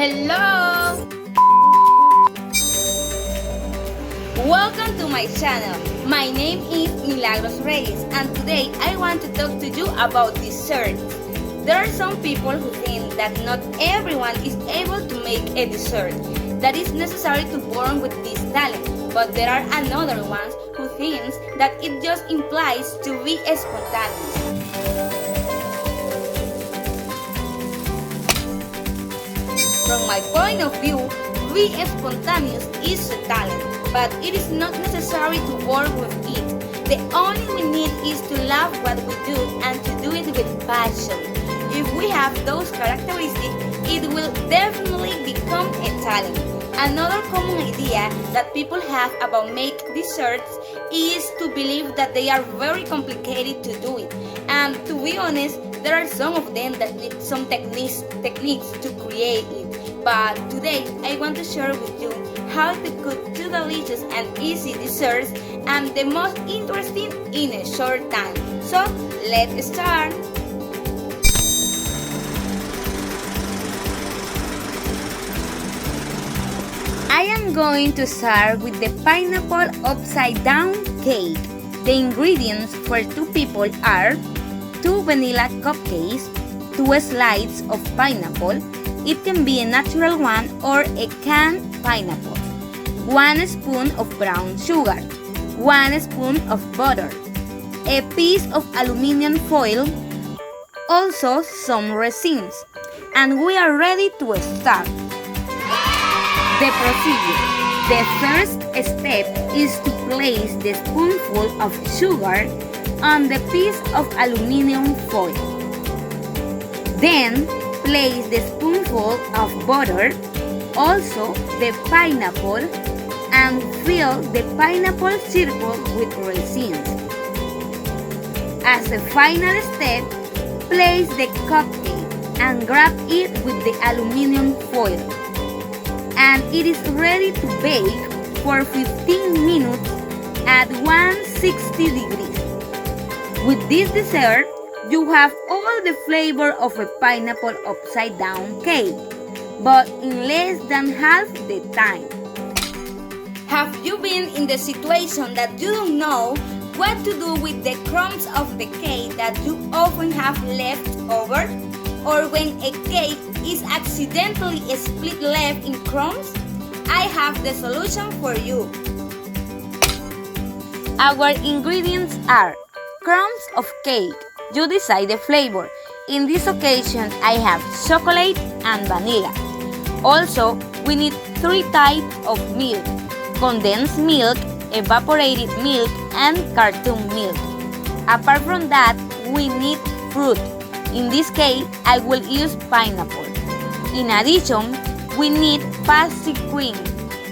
Hello! Welcome to my channel. My name is Milagros Reyes and today I want to talk to you about desserts. There are some people who think that not everyone is able to make a dessert, that is necessary to born with this talent, but there are another ones who thinks that it just implies to be spontaneous. From my point of view, be spontaneous is a talent, but it is not necessary to work with it. The only we need is to love what we do and to do it with passion. If we have those characteristics, it will definitely become a talent. Another common idea that people have about making desserts is to believe that they are very complicated to do it. And to be honest, there are some of them that need some techniques to create it. But today I want to share with you how to cook two delicious and easy desserts and the most interesting in a short time. So let's start! I am going to start with the pineapple upside down cake. The ingredients for 2 people are 2 vanilla cupcakes, 2 slices of pineapple. It can be a natural one or a canned pineapple. 1 spoon of brown sugar, 1 spoon of butter, a piece of aluminum foil, also some raisins, and we are ready to start. The procedure. The first step is to place the spoonful of sugar on the piece of aluminum foil. Then place the spoonful of butter, also the pineapple, and fill the pineapple circle with raisins. As a final step, place the cupcake and grab it with the aluminum foil. And it is ready to bake for 15 minutes at 160 degrees. With this dessert, you have all the flavor of a pineapple upside down cake, but in less than half the time. Have you been in the situation that you don't know what to do with the crumbs of the cake that you often have left over? Or when a cake is accidentally split left in crumbs? I have the solution for you. Our ingredients are crumbs of cake. You decide the flavor. In this occasion, I have chocolate and vanilla. Also, we need 3 types of milk: condensed milk, evaporated milk, and cartoon milk. Apart from that, we need fruit. In this case, I will use pineapple. In addition, we need pastry cream.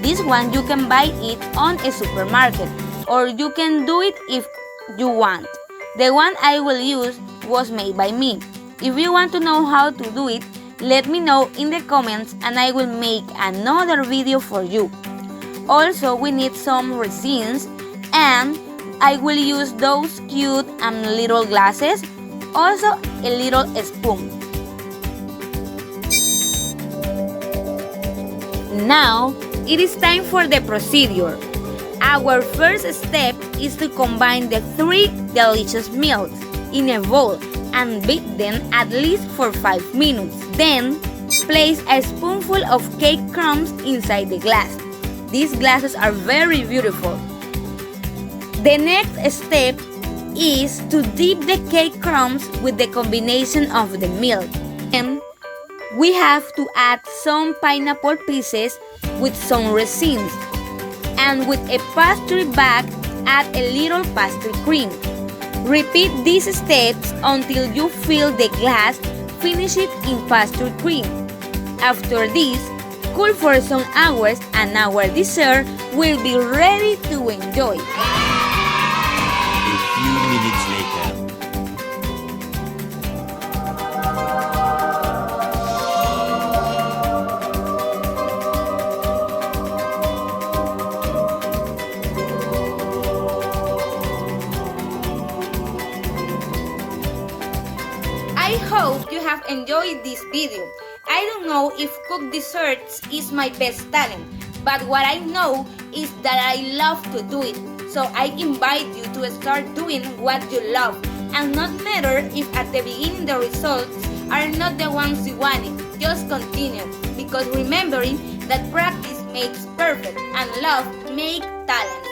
This one you can buy it on a supermarket, or you can do it if you want. The one I will use was made by me. If you want to know how to do it, let me know in the comments and I will make another video for you. Also, we need some raisins and I will use those cute and little glasses, also a little spoon. Now, it is time for the procedure. Our first step is to combine the 3 delicious milks in a bowl and beat them at least for 5 minutes. Then, place a spoonful of cake crumbs inside the glass. These glasses are very beautiful. The next step is to dip the cake crumbs with the combination of the milk. And we have to add some pineapple pieces with some raisins. And with a pastry bag, add a little pastry cream. Repeat these steps until you fill the glass, finish it in pastry cream. After this, cool for some hours and our dessert will be ready to enjoy. A few minutes later. I hope you have enjoyed this video. I don't know if cook desserts is my best talent, but what I know is that I love to do it. So I invite you to start doing what you love, and not matter if at the beginning the results are not the ones you wanted. Just continue, because remembering that practice makes perfect and love makes talent.